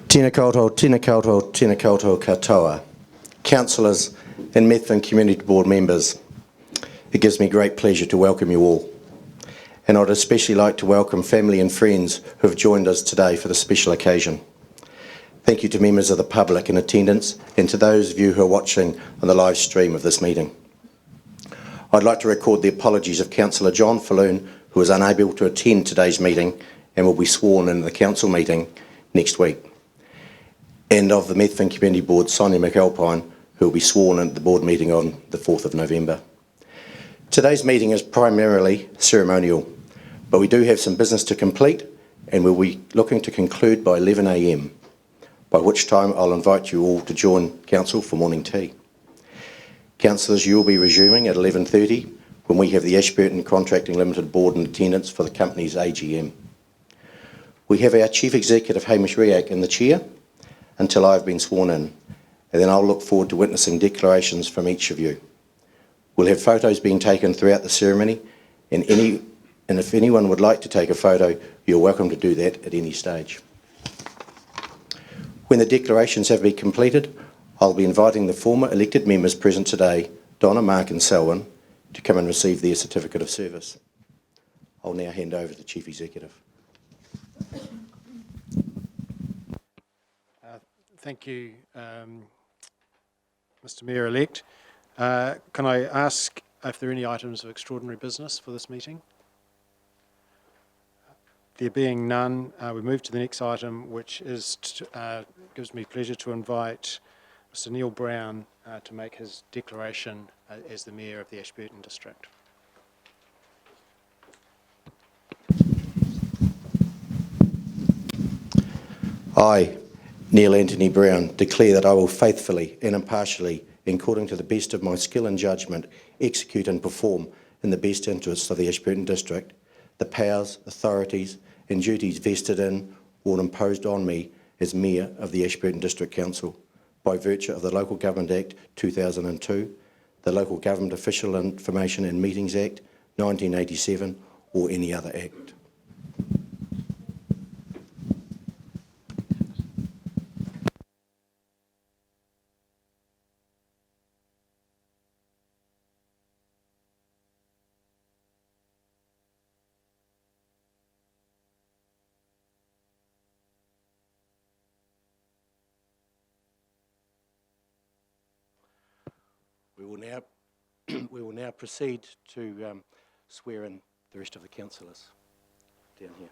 Tēnā koutou, tēnā koutou, tēnā koutou katoa. Councillors and Methven Community Board members, it gives me great pleasure to welcome you all. And I'd especially like to welcome family and friends who have joined us today for this special occasion. Thank you to members of the public in attendance and to those of you who are watching on the live stream of this meeting. I'd like to record the apologies of Councillor John Falloon, who is unable to attend today's meeting and will be sworn in the council meeting next week, and of the Methven Community Board, Sonia McAlpine, who will be sworn in at the board meeting on the 4th of November. Today's meeting is primarily ceremonial, but we do have some business to complete and we'll be looking to conclude by 11 a.m, by which time I'll invite you all to join council for morning tea. Councillors, you'll be resuming at 11:30 when we have the Ashburton Contracting Limited Board in attendance for the company's AGM. We have our Chief Executive, Hamish Riak, in the chair until I've been sworn in, and then I'll look forward to witnessing declarations from each of you. We'll have photos being taken throughout the ceremony, and if anyone would like to take a photo, you're welcome to do that at any stage. When the declarations have been completed, I'll be inviting the former elected members present today, Donna, Mark and Selwyn, to come and receive their certificate of service. I'll now hand over to the Chief Executive. Thank you, Mr Mayor-elect. Can I ask if there are any items of extraordinary business for this meeting? There being none, we move to the next item, which is gives me pleasure to invite Mr Neil Brown to make his declaration as the Mayor of the Ashburton District. I, Neil Anthony Brown, declare that I will faithfully and impartially, according to the best of my skill and judgment, execute and perform in the best interests of the Ashburton District the powers, authorities and duties vested in or imposed on me as Mayor of the Ashburton District Council by virtue of the Local Government Act 2002, the Local Government Official Information and Meetings Act 1987 or any other act. We will now proceed to swear in the rest of the councillors down here.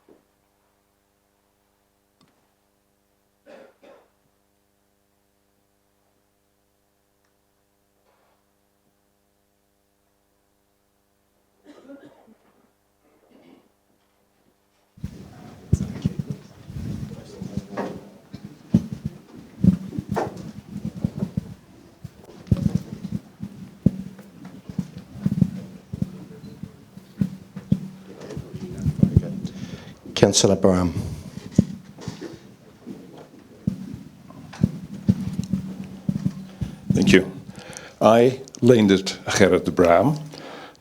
Councillor Brown. Thank you. I, Leendert Gerrit de Braam,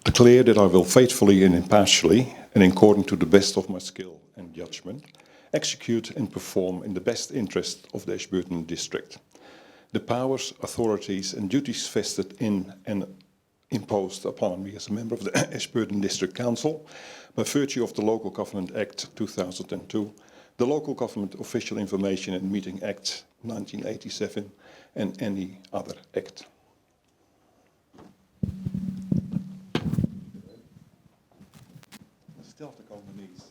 declare that I will faithfully and impartially, and according to the best of my skill and judgment, execute and perform in the best interest of the Ashburton District the powers, authorities and duties vested in and imposed upon me as a member of the Ashburton District Council by virtue of the Local Government Act 2002, the Local Government Official Information and Meeting Act 1987 and any other act. Still have to go on the knees.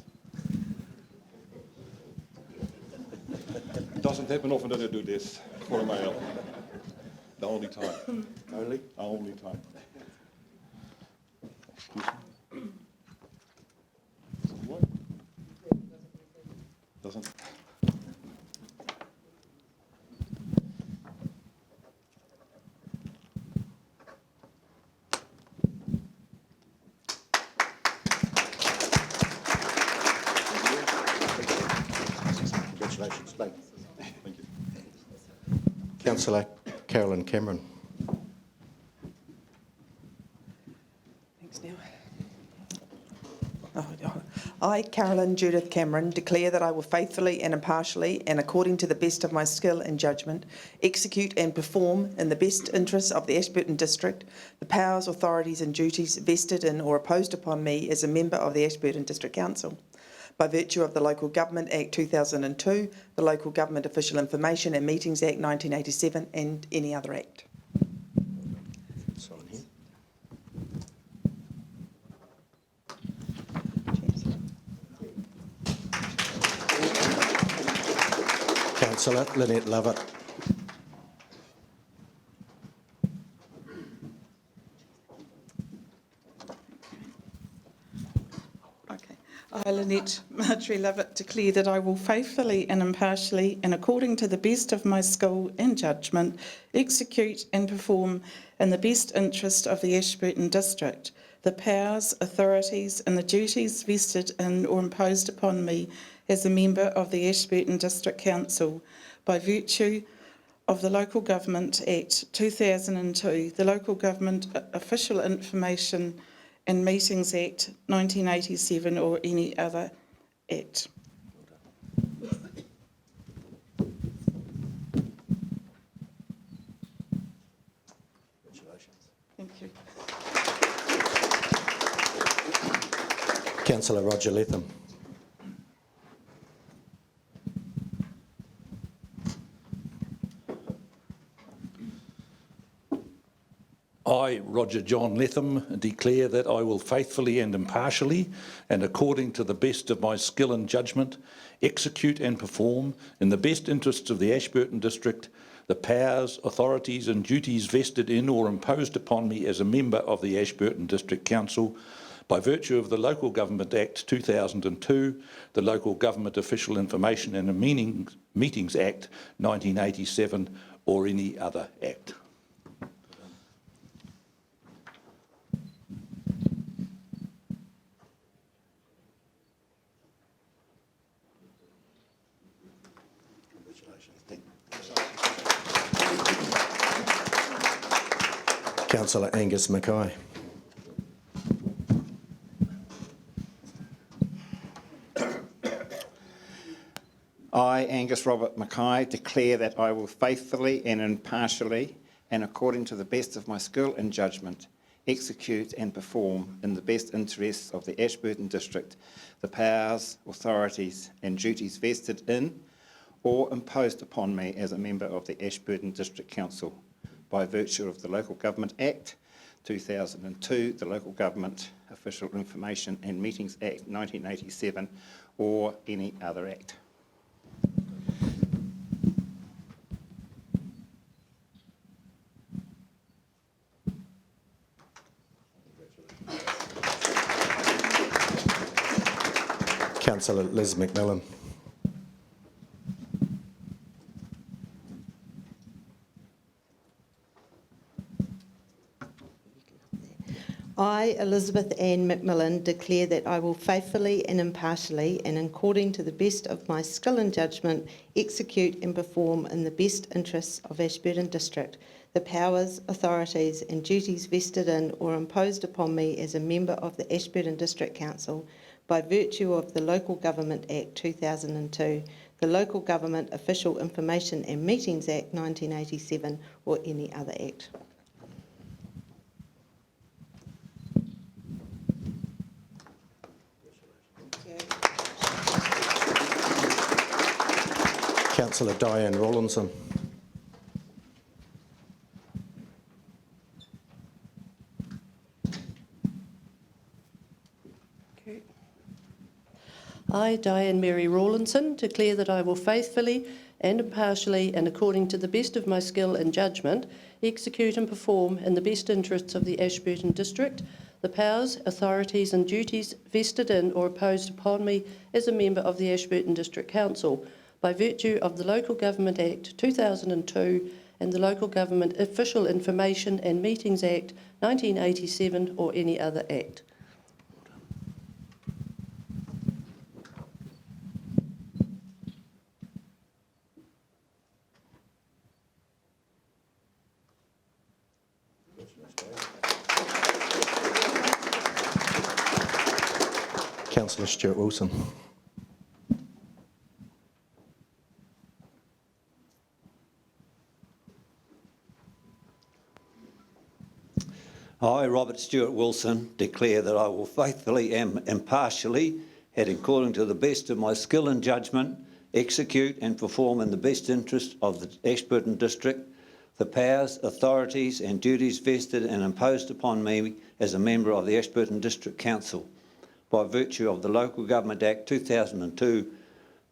It doesn't happen often that I do this for my help. The only time. Only? Only time. Excuse me. What? Doesn't. Congratulations, mate. Thank you. Councillor Carolyn Cameron. I, Carolyn Judith Cameron, declare that I will faithfully and impartially and according to the best of my skill and judgment execute and perform in the best interests of the Ashburton District the powers, authorities and duties vested in or imposed upon me as a member of the Ashburton District Council by virtue of the Local Government Act 2002, the Local Government Official Information and Meetings Act 1987 and any other act. Sign here. Councillor Lynette Lovett. Okay. I, Lynette Marjorie Lovett, declare that I will faithfully and impartially and according to the best of my skill and judgment execute and perform in the best interest of the Ashburton District the powers, authorities and the duties vested in or imposed upon me as a member of the Ashburton District Council by virtue of the Local Government Act 2002, the Local Government Official Information and Meetings Act 1987 or any other act. Congratulations. Thank you. Councillor Roger Letham. I, Roger John Letham, declare that I will faithfully and impartially, and according to the best of my skill and judgment, execute and perform, in the best interests of the Ashburton District, the powers, authorities and duties vested in or imposed upon me as a member of the Ashburton District Council by virtue of the Local Government Act 2002, the Local Government Official Information and Meetings Act 1987 or any other act. Councillor Angus Mackay. I, Angus Robert Mackay, declare that I will faithfully and impartially and according to the best of my skill and judgment execute and perform in the best interests of the Ashburton District the powers, authorities and duties vested in or imposed upon me as a member of the Ashburton District Council by virtue of the Local Government Act 2002, the Local Government Official Information and Meetings Act 1987 or any other act. Councillor Liz McMillan. I, Elizabeth Ann McMillan, declare that I will faithfully and impartially and according to the best of my skill and judgment execute and perform in the best interests of Ashburton District the powers, authorities and duties vested in or imposed upon me as a member of the Ashburton District Council by virtue of the Local Government Act 2002, the Local Government Official Information and Meetings Act 1987 or any other act. Councillor Diane Rawlinson. I, Diane Mary Rawlinson, declare that I will faithfully and impartially and according to the best of my skill and judgment execute and perform in the best interests of the Ashburton District the powers, authorities and duties vested in or imposed upon me as a member of the Ashburton District Council by virtue of the Local Government Act 2002 and the Local Government Official Information and Meetings Act 1987 or any other act. Councillor Stuart Wilson. I, Robert Stuart Wilson, declare that I will faithfully and impartially, and according to the best of my skill and judgment, execute and perform in the best interest of the Ashburton District the powers, authorities and duties vested and imposed upon me as a member of the Ashburton District Council by virtue of the Local Government Act 2002,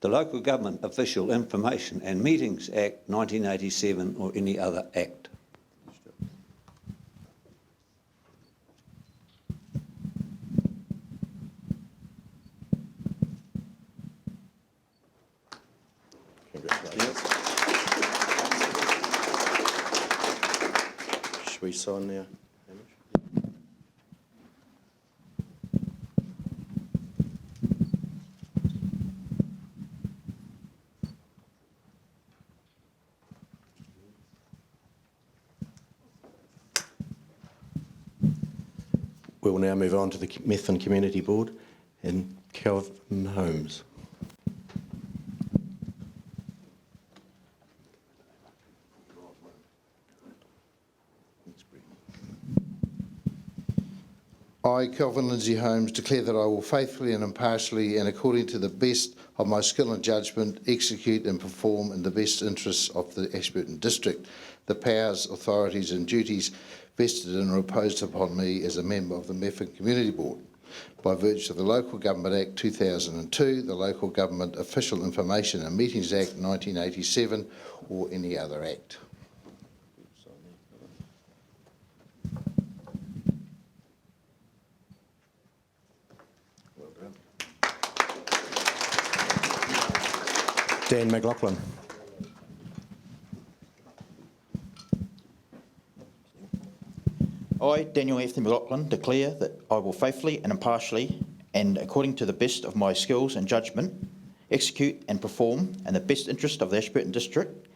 the Local Government Official Information and Meetings Act 1987 or any other act. Should we sign now? We will now move on to the Methven Community Board and Calvin Holmes. I, Kelvin Lindsay Holmes, declare that I will faithfully and impartially and according to the best of my skill and judgment execute and perform in the best interests of the Ashburton District the powers, authorities and duties vested and imposed upon me as a member of the Methven Community Board by virtue of the Local Government Act 2002, the Local Government Official Information and Meetings Act 1987 or any other act. Dan McLaughlin. I, Daniel Anthony McLaughlin, declare that I will faithfully and impartially and according to the best of my skills and judgment execute and perform in the best interest of the Ashburton District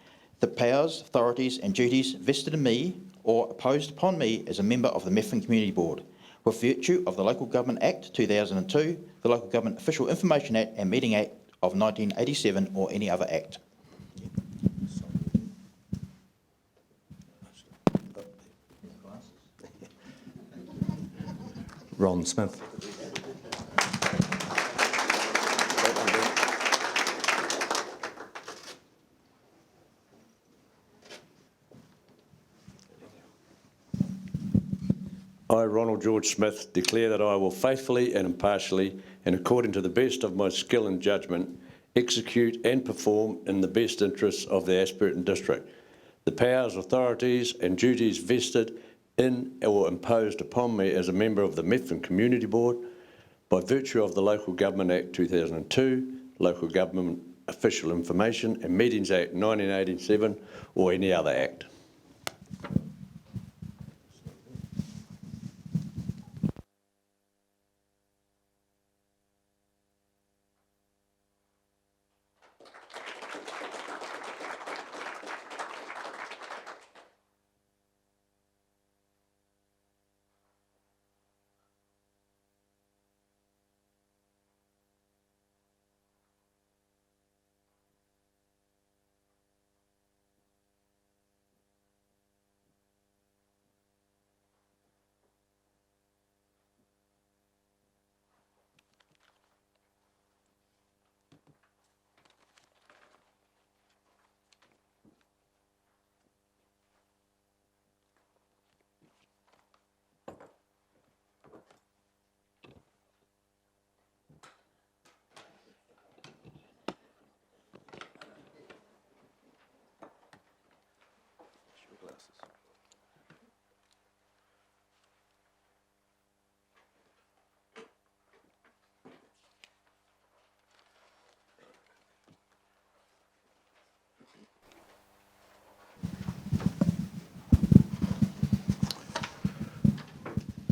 the powers, authorities and duties vested in me or imposed upon me as a member of the Methven Community Board with virtue of the Local Government Act 2002, the Local Government Official Information Act and Meeting Act of 1987 or any other act. Ron Smith. I, Ronald George Smith, declare that I will faithfully and impartially and according to the best of my skill and judgment execute and perform in the best interests of the Ashburton District the powers, authorities and duties vested in or imposed upon me as a member of the Methven Community Board by virtue of the Local Government Act 2002, Local Government Official Information and Meetings Act 1987 or any other act.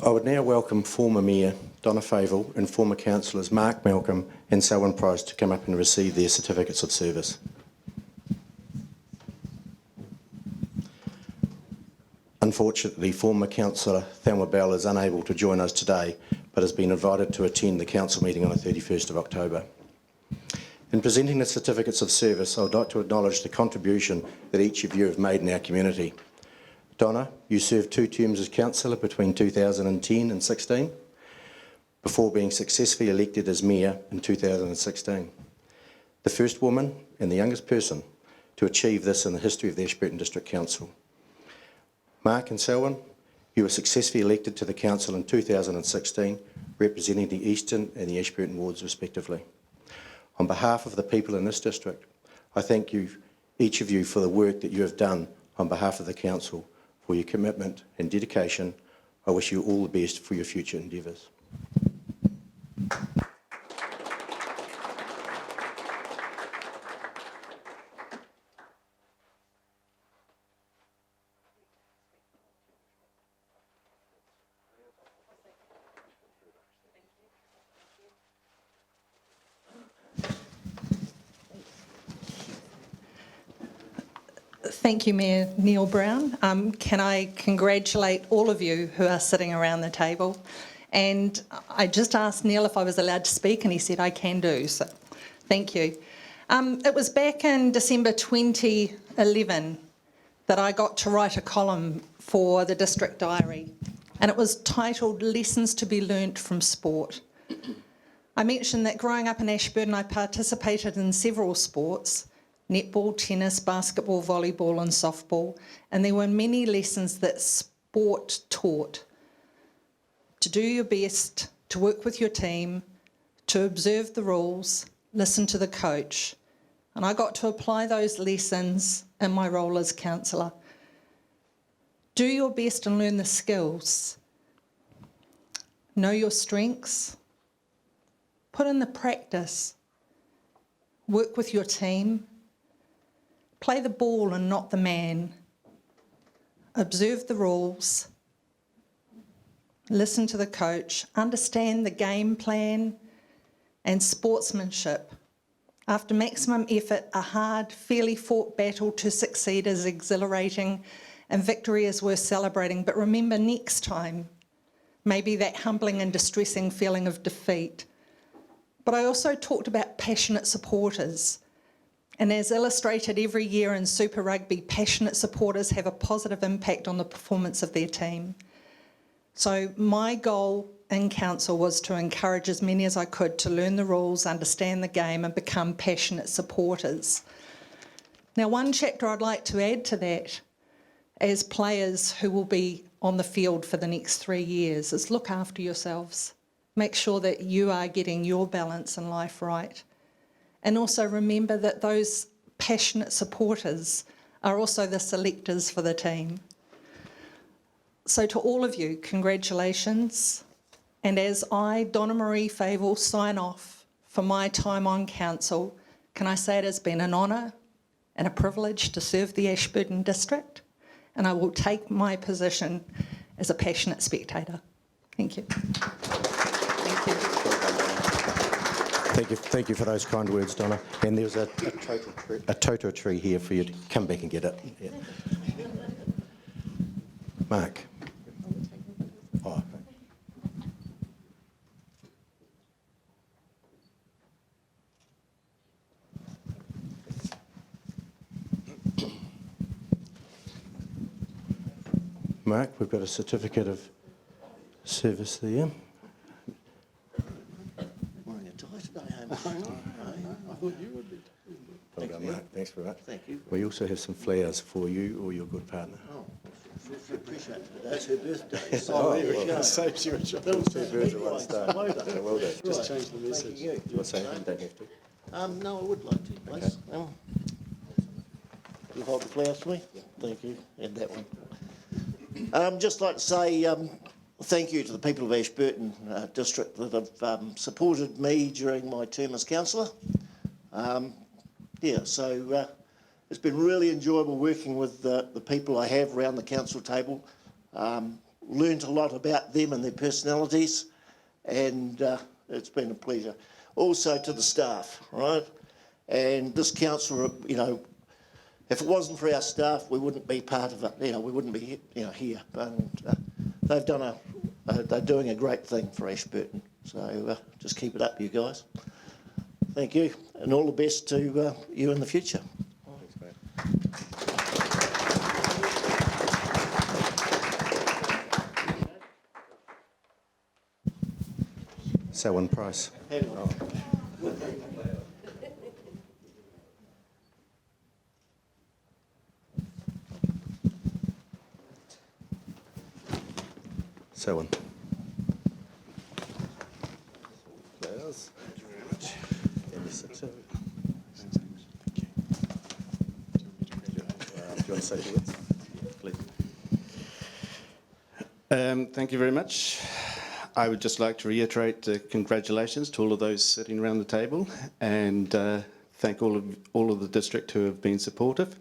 I would now welcome former Mayor Donna Favour and former councillors Mark Malcolm and Selwyn Price to come up and receive their certificates of service. Unfortunately, former councillor Thelma Bell is unable to join us today, but has been invited to attend the council meeting on the 31st of October. In presenting the certificates of service, I would like to acknowledge the contribution that each of you have made in our community. Donna, you served 2 terms as councillor between 2010 and 16, before being successfully elected as mayor in 2016. The first woman and the youngest person to achieve this in the history of the Ashburton District Council. Mark and Selwyn, you were successfully elected to the council in 2016, representing the Eastern and the Ashburton wards respectively. On behalf of the people in this district, I thank you, each of you, for the work that you have done on behalf of the council, for your commitment and dedication. I wish you all the best for your future endeavours. Thank you, Mayor Neil Brown. Can I congratulate all of you who are sitting around the table? And I just asked Neil if I was allowed to speak, and he said I can do, so thank you. It was back in December 2011 that I got to write a column for the District Diary, and it was titled Lessons to be Learnt from Sport. I mentioned that growing up in Ashburton, I participated in several sports: netball, tennis, basketball, volleyball and softball, and there were many lessons that sport taught. To do your best, to work with your team, to observe the rules, listen to the coach. And I got to apply those lessons in my role as councillor. Do your best and learn the skills. Know your strengths. Put in the practice. Work with your team. Play the ball and not the man. Observe the rules. Listen to the coach. Understand the game plan and sportsmanship. After maximum effort, a hard, fairly fought battle to succeed is exhilarating and victory is worth celebrating. But remember, next time, maybe that humbling and distressing feeling of defeat. But I also talked about passionate supporters. And as illustrated every year in Super Rugby, passionate supporters have a positive impact on the performance of their team. So my goal in council was to encourage as many as I could to learn the rules, understand the game and become passionate supporters. Now, one chapter I'd like to add to that as players who will be on the field for the next 3 years is look after yourselves. Make sure that you are getting your balance in life right. And also remember that those passionate supporters are also the selectors for the team. So to all of you, congratulations. And as I, Donna Marie Fable, sign off for my time on council, can I say it has been an honour and a privilege to serve the Ashburton District, and I will take my position as a passionate spectator. Thank you. Thank you. Thank you for those kind words, Donna. And there's a toto tree here for you to come back and get it. Yeah. Mark. Oh. Mark, we've got a certificate of service there. Well done, Mark. Thanks very much. Thank you. We also have some flowers for you or your good partner. Oh, appreciate it. That's her birthday. Oh, well, saves you a job. Two birds with one stone. Well done. So well done. Just change the message. Do you want to say anything? Don't have to. No, I would like to, please. Okay. You hold the flowers for me? Yeah. Thank you. And that one. Just like to say thank you to the people of Ashburton District that have supported me during my term as councillor. It's been really enjoyable working with the people I have around the council table. Learned a lot about them and their personalities, and it's been a pleasure. Also to the staff, right? And this council, you know, if it wasn't for our staff, we wouldn't be part of it. You know, we wouldn't be, here. And they've done they're doing a great thing for Ashburton. So just keep it up, you guys. Thank you, and all the best to you in the future. Selwyn Price. Selwyn. Players. Thank you very much. Do you want to say a few words? Please. Thank you very much. I would just like to reiterate congratulations to all of those sitting around the table, and thank all of the district who have been supportive,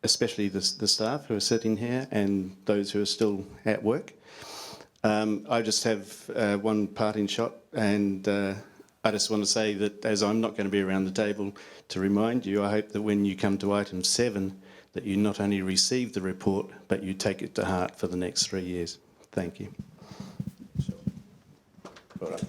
especially the staff who are sitting here and those who are still at work. I just have one parting shot, and I just want to say that as I'm not going to be around the table to remind you, I hope that when you come to item 7, that you not only receive the report, but you take it to heart for the next 3 years. Thank you. All right.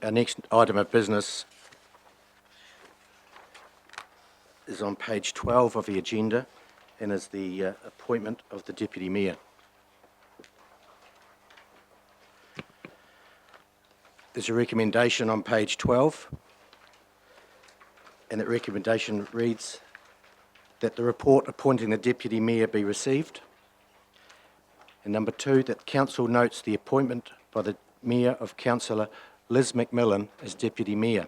Our next item of business is on page 12 of the agenda and is the appointment of the Deputy Mayor. There's a recommendation on page 12, and that recommendation reads that the report appointing the Deputy Mayor be received. And number 2, that Council notes the appointment by the Mayor of Councillor Liz McMillan as Deputy Mayor.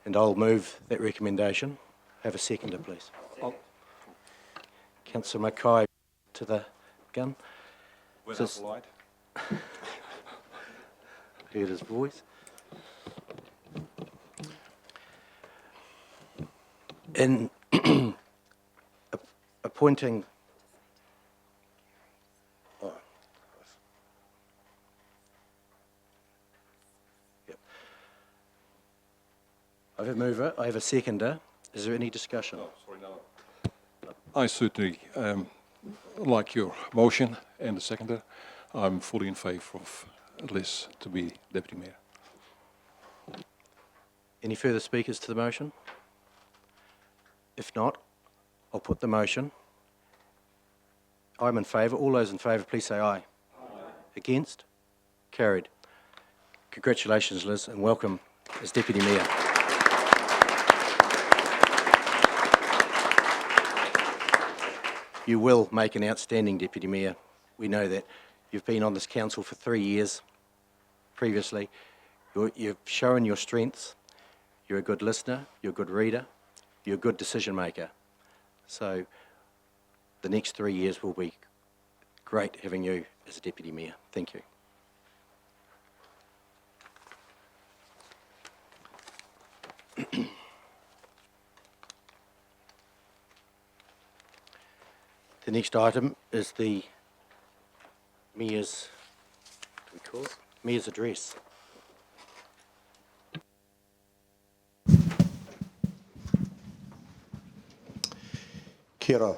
And I'll move that recommendation. Have a seconder, please. Councillor Mackay to the gun. Without light. Heard his voice. In appointing I have a mover, I have a seconder. Is there any discussion? I certainly like your motion and the seconder. I'm fully in favour of Liz to be Deputy Mayor. Any further speakers to the motion? If not, I'll put the motion. I'm in favour. All those in favour, please say aye. Aye. Against? Carried. Congratulations, Liz, and welcome as Deputy Mayor. You will make an outstanding Deputy Mayor. We know that. You've been on this council for 3 years previously. You've shown your strengths. You're a good listener, you're a good reader, you're a good decision maker. So the next 3 years will be great having you as a Deputy Mayor. Thank you. The next item is the Mayor's, what do we call it? Mayor's address. Kia ora.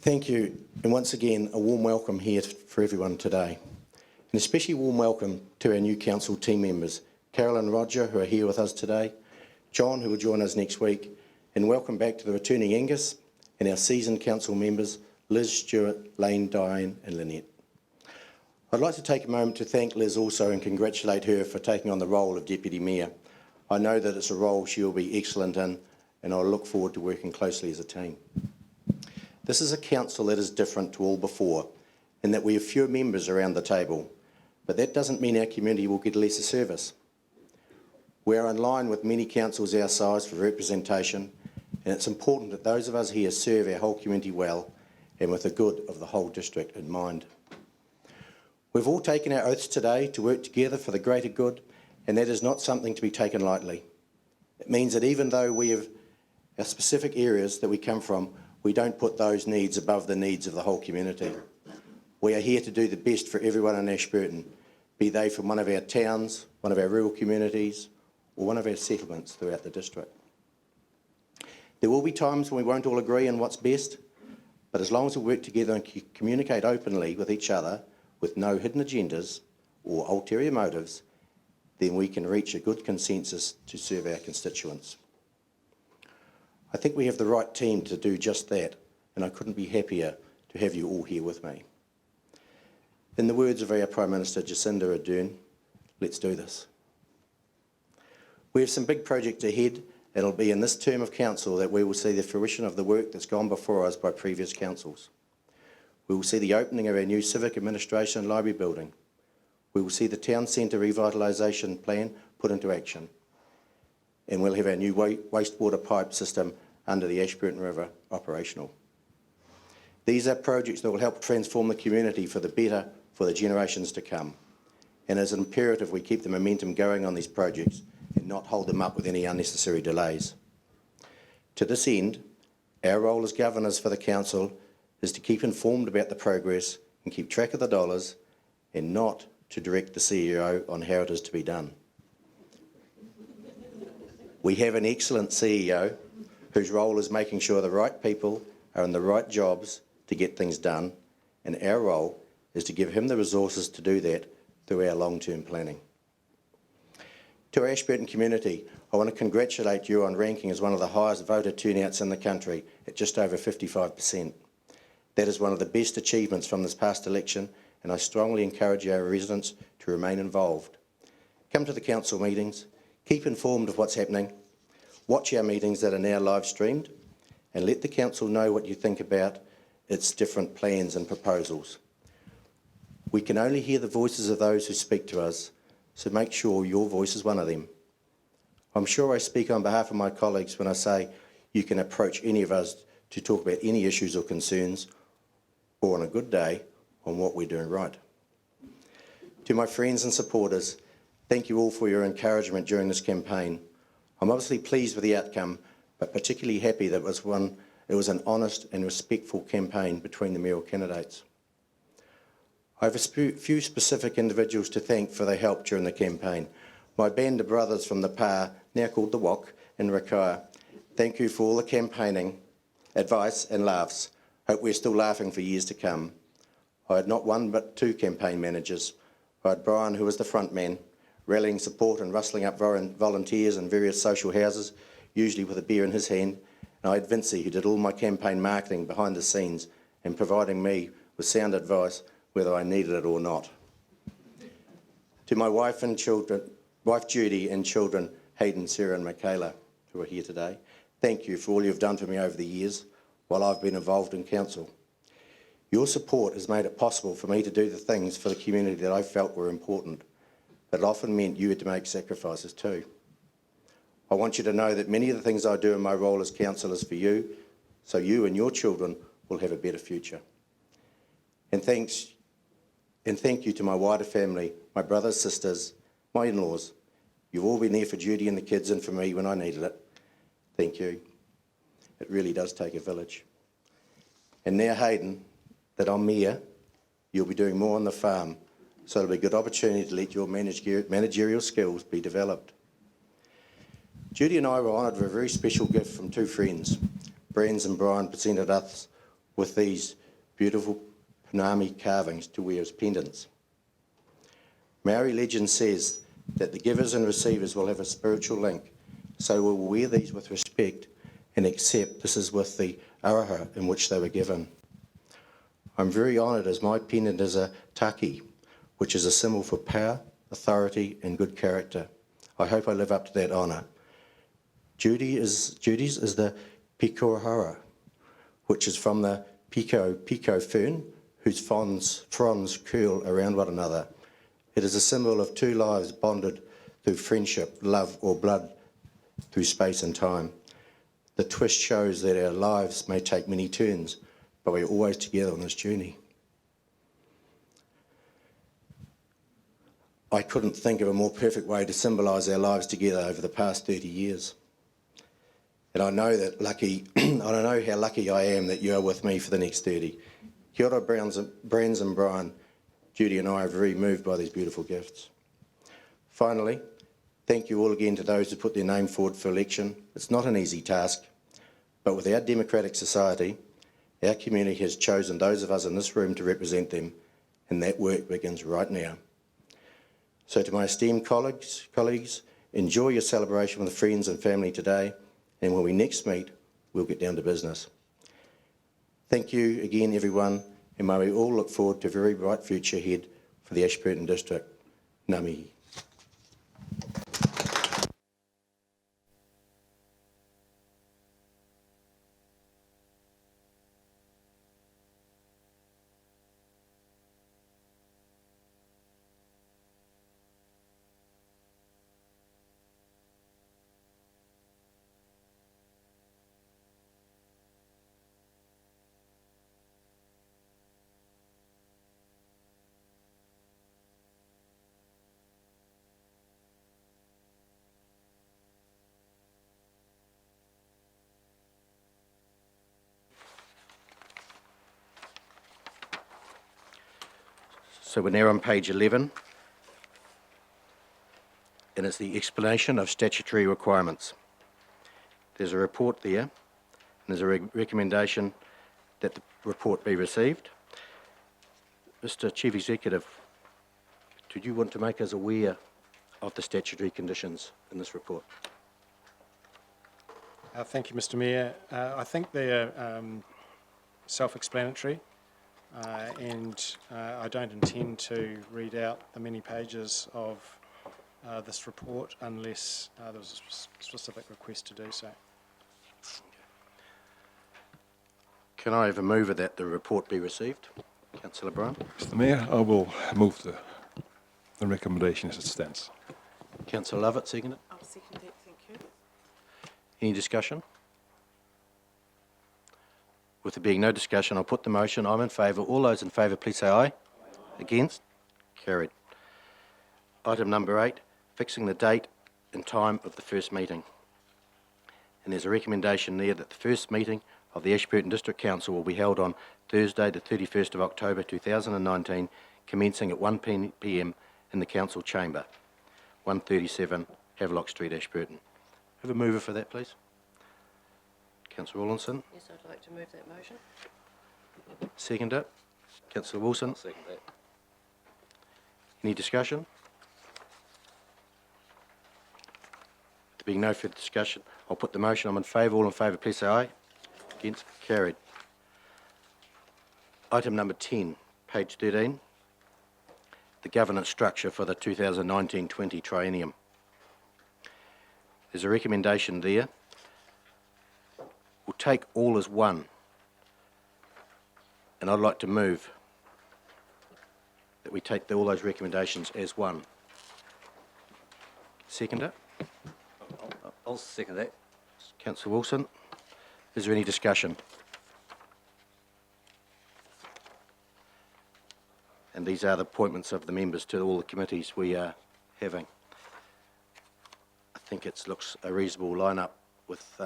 Thank you, and once again, a warm welcome here for everyone today. An especially warm welcome to our new council team members, Carol and Roger, who are here with us today, John, who will join us next week, and welcome back to the returning Angus, and our seasoned council members, Liz, Stuart, Lane, Diane and Lynette. I'd like to take a moment to thank Liz also and congratulate her for taking on the role of Deputy Mayor. I know that it's a role she will be excellent in, and I look forward to working closely as a team. This is a council that is different to all before, in that we have fewer members around the table, but that doesn't mean our community will get lesser service. We are in line with many councils our size for representation, and it's important that those of us here serve our whole community well and with the good of the whole district in mind. We've all taken our oaths today to work together for the greater good, and that is not something to be taken lightly. It means that even though we have our specific areas that we come from, we don't put those needs above the needs of the whole community. We are here to do the best for everyone in Ashburton, be they from one of our towns, one of our rural communities, or one of our settlements throughout the district. There will be times when we won't all agree on what's best, but as long as we work together and communicate openly with each other with no hidden agendas or ulterior motives, then we can reach a good consensus to serve our constituents. I think we have the right team to do just that, and I couldn't be happier to have you all here with me. In the words of our Prime Minister Jacinda Ardern, let's do this. We have some big projects ahead. It'll be in this term of council that we will see the fruition of the work that's gone before us by previous councils. We will see the opening of our new civic administration and library building. We will see the town centre revitalisation plan put into action. And we'll have our new wastewater pipe system under the Ashburton River operational. These are projects that will help transform the community for the better for the generations to come. And it's imperative we keep the momentum going on these projects and not hold them up with any unnecessary delays. To this end, our role as governors for the council is to keep informed about the progress and keep track of the dollars, and not to direct the CEO on how it is to be done. We have an excellent CEO whose role is making sure the right people are in the right jobs to get things done, and our role is to give him the resources to do that through our long-term planning. To our Ashburton community, I want to congratulate you on ranking as one of the highest voter turnouts in the country at just over 55%. That is one of the best achievements from this past election, and I strongly encourage our residents to remain involved. Come to the council meetings, keep informed of what's happening, watch our meetings that are now live streamed, and let the council know what you think about its different plans and proposals. We can only hear the voices of those who speak to us, so make sure your voice is one of them. I'm sure I speak on behalf of my colleagues when I say you can approach any of us to talk about any issues or concerns, or on a good day, on what we're doing right. To my friends and supporters, thank you all for your encouragement during this campaign. I'm obviously pleased with the outcome, but particularly happy that it was an honest and respectful campaign between the mayoral candidates. I have a few specific individuals to thank for their help during the campaign. My band of brothers from the PA, now called the WOC, in Rakaia, thank you for all the campaigning, advice and laughs. Hope we're still laughing for years to come. I had not one but two campaign managers. I had Brian, who was the front man, rallying support and rustling up volunteers in various social houses, usually with a beer in his hand. And I had Vincey, who did all my campaign marketing behind the scenes and providing me with sound advice whether I needed it or not. To my wife and children, wife Judy and children Hayden, Sarah and Michaela, who are here today, thank you for all you've done for me over the years while I've been involved in council. Your support has made it possible for me to do the things for the community that I felt were important, but it often meant you had to make sacrifices too. I want you to know that many of the things I do in my role as councillor is for you, so you and your children will have a better future. And thank you to my wider family, my brothers, sisters, my in-laws. You've all been there for Judy and the kids and for me when I needed it. Thank you. It really does take a village. And now, Hayden, that I'm mayor, you'll be doing more on the farm, so it'll be a good opportunity to let your managerial skills be developed. Judy and I were honoured with a very special gift from two friends. Brands and Brian presented us with these beautiful Punami carvings to wear as pendants. Maori legend says that the givers and receivers will have a spiritual link, so we'll wear these with respect and accept this is with the araha in which they were given. I'm very honoured as my pendant is a taki, which is a symbol for power, authority and good character. I hope I live up to that honour. Judy's is the pikohara, which is from the pico fern, whose fronds curl around one another. It is a symbol of two lives bonded through friendship, love or blood through space and time. The twist shows that our lives may take many turns, but we're always together on this journey. I couldn't think of a more perfect way to symbolise our lives together over the past 30 years. And I know that I know how lucky I am that you are with me for the next 30. Kia ora, Brands and Brian. Judy and I are very moved by these beautiful gifts. Finally, thank you all again to those who put their name forward for election. It's not an easy task, but with our democratic society, our community has chosen those of us in this room to represent them, and that work begins right now. So to my esteemed colleagues, enjoy your celebration with friends and family today, and when we next meet, we'll get down to business. Thank you again, everyone, and may we all look forward to a very bright future ahead for the Ashburton District. Ngā mihi. So we're now on page 11, and it's the explanation of statutory requirements. There's a report there, and there's a recommendation that the report be received. Mr. Chief Executive, did you want to make us aware of the statutory conditions in this report? Thank you, Mr. Mayor. I think they're self-explanatory. And I don't intend to read out the many pages of this report unless there was a specific request to do so. Can I have a mover that the report be received? Councillor Bryan. Mr. Mayor, I will move the recommendation as it stands. Councillor Lovett, second it. I'll second it, thank you. Any discussion? With there being no discussion, I'll put the motion. I'm in favour. All those in favour, please say aye. Against? Carried. Item number 8, fixing the date and time of the first meeting. And there's a recommendation there that the first meeting of the Ashburton District Council will be held on Thursday, the 31st of October 2019, commencing at 1 p.m. in the Council Chamber, 137 Havelock Street, Ashburton. Have a mover for that, please. Councillor Rawlinson. Yes, I'd like to move that motion. Second it. Councillor Wilson. I'll second that. Any discussion? There being no further discussion, I'll put the motion. I'm in favour. All in favour, please say aye. Against? Carried. Item number 10, page 13. The governance structure for the 2019-20 triennium. There's a recommendation there. We'll take all as one, and I'd like to move that we take all those recommendations as one. Second it. I'll second that. Councillor Wilson. Is there any discussion? And these are the appointments of the members to all the committees we are having. I think it looks a reasonable lineup with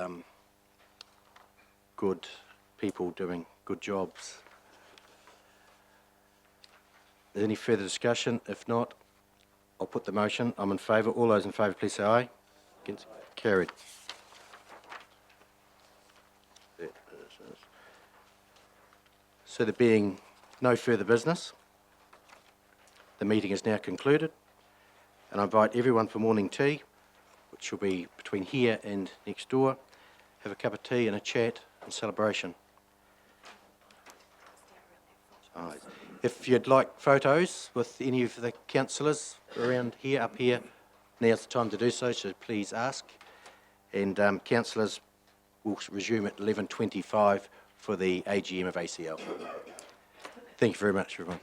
good people doing good jobs. Is there any further discussion? If not, I'll put the motion. I'm in favour. All those in favour, please say aye. Against? Carried. So there being no further business, the meeting is now concluded, and I invite everyone for morning tea, which will be between here and next door. Have a cup of tea and a chat and celebration. Right. If you'd like photos with any of the councillors around here, up here, now's the time to do so, so please ask. And councillors will resume at 11:25 for the AGM of ACL. Thank you very much, everyone.